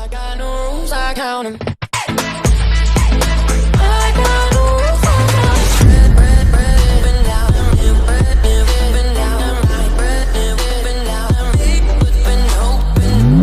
I got no rules, I count 'em. I got no rules, I count 'em. Bread, living down. Bread, living down. Bread, living down. Been open.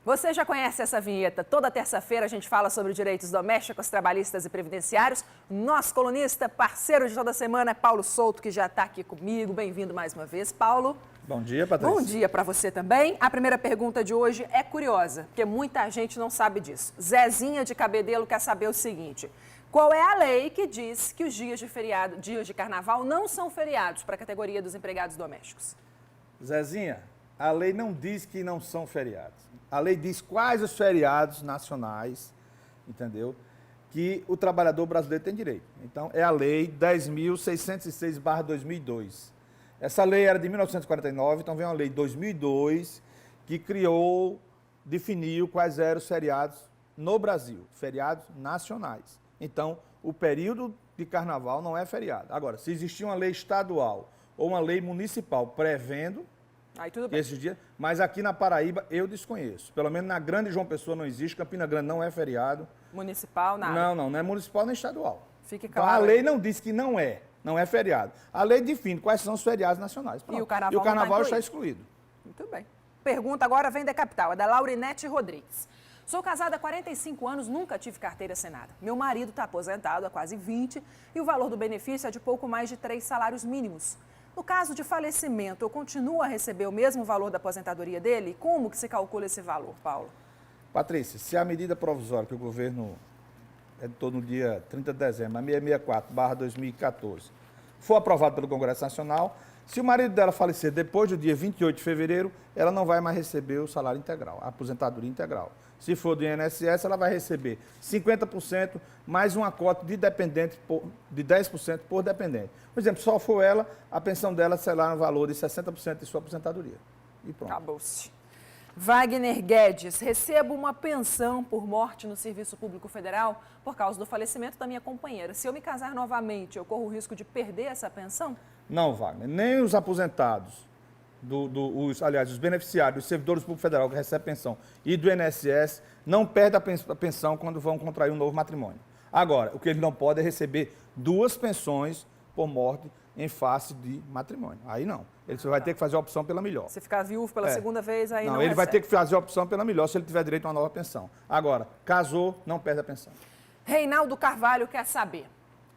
Você já conhece essa vinheta? Toda terça-feira a gente fala sobre direitos domésticos, trabalhistas e previdenciários. Nosso colunista, parceiro de toda semana, é Paulo Souto, que já está aqui comigo. Bem-vindo mais uma vez, Paulo. Bom dia, Patrícia. Bom dia para você também. A primeira pergunta de hoje é curiosa, porque muita gente não sabe disso. Zezinha de Cabedelo quer saber o seguinte: qual é a lei que diz que os dias de feriado, dias de carnaval, não são feriados para a categoria dos empregados domésticos? Zezinha, a lei não diz que não são feriados. A lei diz quais os feriados nacionais, entendeu? Que o trabalhador brasileiro tem direito. Então, é a lei 10.606/2002. Essa lei era de 1949, então vem uma lei de 2002 que criou, definiu quais eram os feriados no Brasil, feriados nacionais. Então, o período de carnaval não é feriado. Agora, se existir uma lei estadual ou uma lei municipal prevendo Aí tudo bem. esses dias, mas aqui na Paraíba eu desconheço. Pelo menos na Grande João Pessoa não existe, Campina Grande não é feriado. Municipal, nada. Não é municipal nem estadual. Fique Então claro. a lei aí. não diz que não é feriado. A lei define quais são os feriados nacionais. Pronto. E o carnaval não tá está excluído. Muito bem. Pergunta agora vem da capital, é da Laurinete Rodrigues. Sou casada há 45 anos, nunca tive carteira assinada. Meu marido está aposentado há quase 20 e o valor do benefício é de pouco mais de 3 salários mínimos. No caso de falecimento, eu continuo a receber o mesmo valor da aposentadoria dele? Como que se calcula esse valor, Paulo? Patrícia, se a medida provisória que o governo editou no dia 30 de dezembro, a 664/2014, for aprovada pelo Congresso Nacional, se o marido dela falecer depois do dia 28 de fevereiro, ela não vai mais receber o salário integral, a aposentadoria integral. Se for do INSS, ela vai receber 50% mais uma cota de dependente de 10% por dependente. Por exemplo, só for ela, a pensão dela será no valor de 60% de sua aposentadoria. E pronto. Acabou-se. Wagner Guedes, recebo uma pensão por morte no Serviço Público Federal por causa do falecimento da minha companheira. Se eu me casar novamente, eu corro o risco de perder essa pensão? Não, Wagner, nem os aposentados, os beneficiários, os servidores públicos federais que recebem pensão e do INSS não perdem a pensão quando vão contrair um novo matrimônio. Agora, o que eles não podem é receber 2 pensões por morte em face de matrimônio. Aí não. Ele vai ter que fazer a opção pela melhor. Se ficar viúvo pela segunda vez, aí não ele vai recebe. ter que fazer a opção pela melhor se ele tiver direito a uma nova pensão. Agora, casou, não perde a pensão. Reinaldo Carvalho quer saber: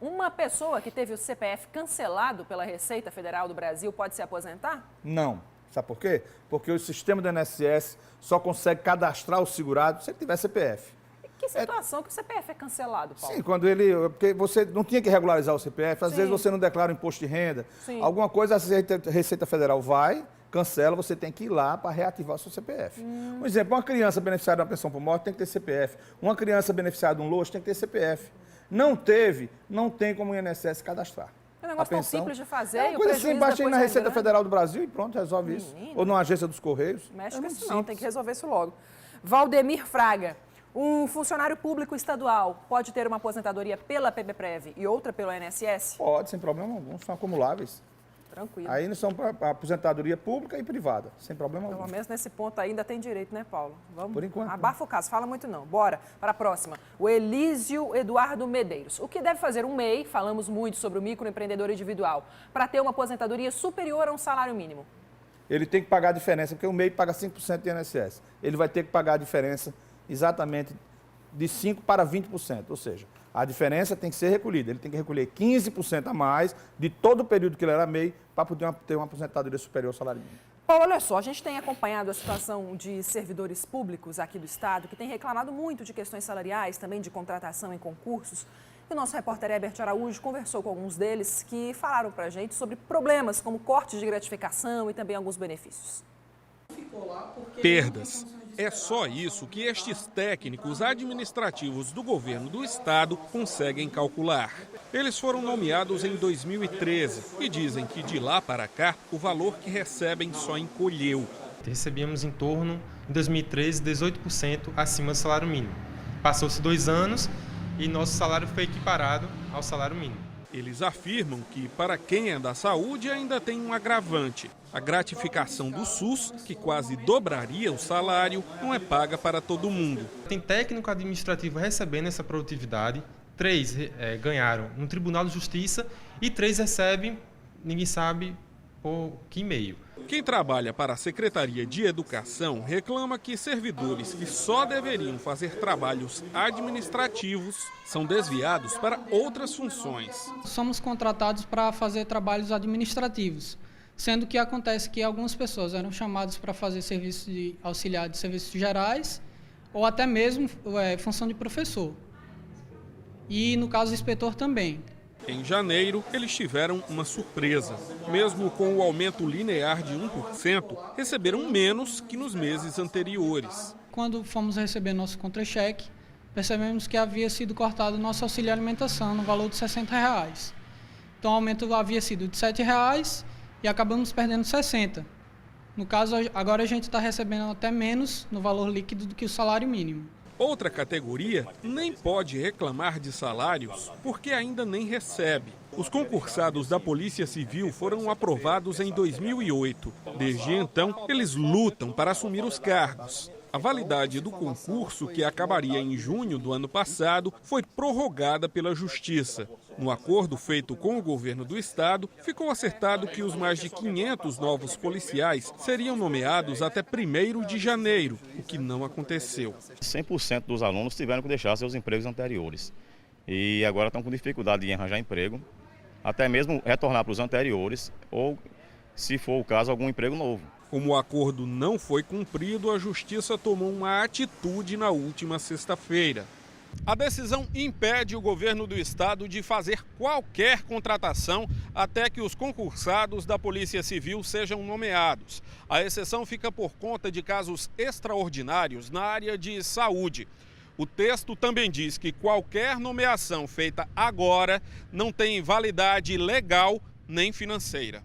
uma pessoa que teve o CPF cancelado pela Receita Federal do Brasil pode se aposentar? Não. Sabe por quê? Porque o sistema do INSS só consegue cadastrar o segurado se ele tiver CPF. Que situação que o CPF é cancelado, Paulo? Sim, porque você não tinha que regularizar o CPF, às vezes você não declara o imposto de renda, alguma coisa a Receita Federal vai, cancela, você tem que ir lá para reativar o seu CPF. Por exemplo, uma criança beneficiada de uma pensão por morte tem que ter CPF, uma criança beneficiada de um luxo tem que ter CPF. Não teve, não tem como o INSS cadastrar. É um negócio tão simples de fazer. É uma coisa assim, baixa aí na Receita Federal do Brasil e pronto, resolve isso. Ou numa agência dos Correios. Mexe com isso não, tem que resolver isso logo. Valdemir Fraga: um funcionário público estadual pode ter uma aposentadoria pela PBPrev e outra pelo INSS? Pode, sem problema algum, são acumuláveis. Tranquilo. Aí não são para aposentadoria pública e privada, sem problema algum. Pelo menos nesse ponto ainda tem direito, né, Paulo? Vamos. Por enquanto. Abafa o caso, fala muito não. Bora para a próxima. O Elísio Eduardo Medeiros: o que deve fazer um MEI, falamos muito sobre o microempreendedor individual, para ter uma aposentadoria superior a um salário mínimo? Ele tem que pagar a diferença, porque o MEI paga 5% de INSS. Ele vai ter que pagar a diferença exatamente de 5% para 20%, ou seja, a diferença tem que ser recolhida. Ele tem que recolher 15% a mais de todo o período que ele era MEI para poder ter uma aposentadoria superior ao salário mínimo. Paulo, olha só, a gente tem acompanhado a situação de servidores públicos aqui do Estado, que tem reclamado muito de questões salariais, também de contratação em concursos. E o nosso repórter Herbert Araújo conversou com alguns deles que falaram para a gente sobre problemas como cortes de gratificação e também alguns benefícios. Perdas. É só isso que estes técnicos administrativos do governo do estado conseguem calcular. Eles foram nomeados em 2013 e dizem que de lá para cá o valor que recebem só encolheu. Recebíamos em torno, em 2013, 18% acima do salário mínimo. Passou-se 2 anos e nosso salário foi equiparado ao salário mínimo. Eles afirmam que, para quem é da saúde, ainda tem um agravante. A gratificação do SUS, que quase dobraria o salário, não é paga para todo mundo. Tem técnico administrativo recebendo essa produtividade, 3 ganharam no Tribunal de Justiça e 3 recebem, ninguém sabe por que meio. Quem trabalha para a Secretaria de Educação reclama que servidores que só deveriam fazer trabalhos administrativos são desviados para outras funções. Somos contratados para fazer trabalhos administrativos, sendo que acontece que algumas pessoas eram chamadas para fazer serviço de auxiliar de serviços gerais ou até mesmo função de professor. E no caso do inspetor também. Em janeiro, eles tiveram uma surpresa. Mesmo com o aumento linear de 1%, receberam menos que nos meses anteriores. Quando fomos receber nosso contra-cheque, percebemos que havia sido cortado nosso auxílio alimentação no valor de R$ 60. Então o aumento havia sido de R$ 7 e acabamos perdendo 60. No caso, agora a gente está recebendo até menos no valor líquido do que o salário mínimo. Outra categoria nem pode reclamar de salários porque ainda nem recebe. Os concursados da Polícia Civil foram aprovados em 2008. Desde então, eles lutam para assumir os cargos. A validade do concurso, que acabaria em junho do ano passado, foi prorrogada pela Justiça. No acordo feito com o governo do estado, ficou acertado que os mais de 500 novos policiais seriam nomeados até 1º de janeiro, o que não aconteceu. 100% dos alunos tiveram que deixar seus empregos anteriores e agora estão com dificuldade em arranjar emprego, até mesmo retornar para os anteriores ou, se for o caso, algum emprego novo. Como o acordo não foi cumprido, a Justiça tomou uma atitude na última sexta-feira. A decisão impede o governo do estado de fazer qualquer contratação até que os concursados da Polícia Civil sejam nomeados. A exceção fica por conta de casos extraordinários na área de saúde. O texto também diz que qualquer nomeação feita agora não tem validade legal nem financeira.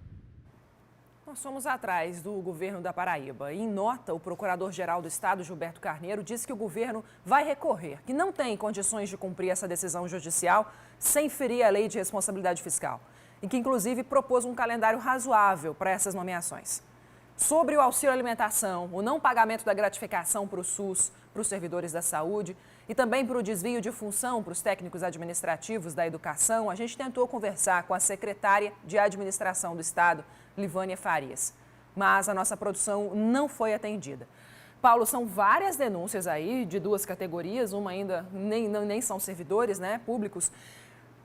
Nós somos atrás do governo da Paraíba. Em nota, o procurador-geral do estado, Gilberto Carneiro, disse que o governo vai recorrer, que não tem condições de cumprir essa decisão judicial sem ferir a lei de responsabilidade fiscal. E que, inclusive, propôs um calendário razoável para essas nomeações. Sobre o auxílio alimentação, o não pagamento da gratificação para o SUS, para os servidores da saúde e também para o desvio de função para os técnicos administrativos da educação, a gente tentou conversar com a secretária de administração do estado, Livânia Farias. Mas a nossa produção não foi atendida. Paulo, são várias denúncias aí de 2 categorias, uma ainda nem são servidores, né, públicos.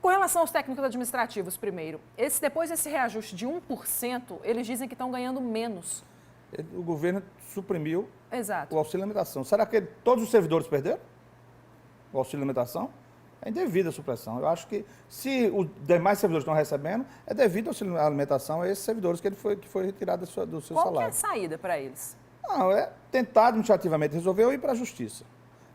Com relação aos técnicos administrativos, primeiro, depois desse reajuste de 1%, eles dizem que estão ganhando menos. O governo suprimiu Exato. o auxílio alimentação. Será que todos os servidores perderam o auxílio alimentação? É indevida a supressão. Eu acho que se os demais servidores estão recebendo, é devido ao auxílio alimentação a esses servidores que foi retirado do seu Qual salário. que é a saída para eles? Não, é tentar administrativamente resolver ou ir para a justiça.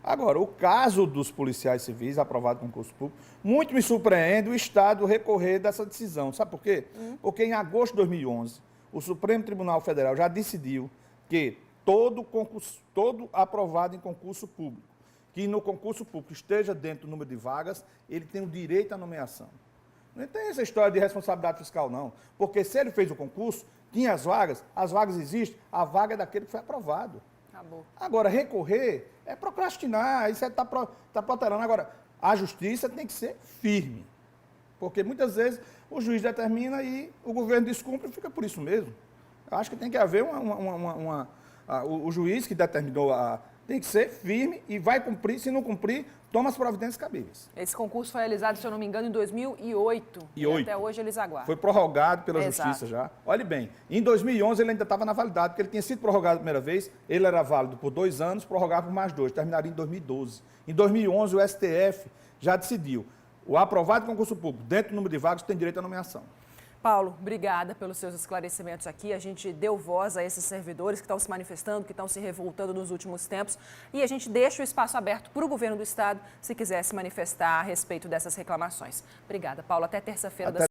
Agora, o caso dos policiais civis aprovado com concurso público, muito me surpreende o Estado recorrer dessa decisão. Sabe por quê? Porque em agosto de 2011, o Supremo Tribunal Federal já decidiu que todo aprovado em concurso público, que no concurso público esteja dentro do número de vagas, ele tem o direito à nomeação. Não tem essa história de responsabilidade fiscal, não. Porque se ele fez o concurso, tinha as vagas existem, a vaga é daquele que foi aprovado. Acabou. Agora, recorrer é procrastinar, isso está protelando. Agora, a justiça tem que ser firme. Porque muitas vezes o juiz determina e o governo descumpre e fica por isso mesmo. Eu acho que tem que haver o juiz que determinou tem que ser firme e vai cumprir. Se não cumprir, toma as providências cabíveis. Esse concurso foi realizado, se eu não me engano, em 2008. E até hoje eles aguardam. Foi prorrogado pela Exato. Justiça já. Olhe bem, em 2011 ele ainda estava na validade, porque ele tinha sido prorrogado a primeira vez, ele era válido por 2 anos, prorrogado por mais 2, terminaria em 2012. Em 2011 o STF já decidiu, o aprovado em concurso público, dentro do número de vagas, tem direito à nomeação. Paulo, obrigada pelos seus esclarecimentos aqui. A gente deu voz a esses servidores que estão se manifestando, que estão se revoltando nos últimos tempos. E a gente deixa o espaço aberto para o governo do estado, se quiser se manifestar a respeito dessas reclamações. Obrigada, Paulo. Até terça-feira.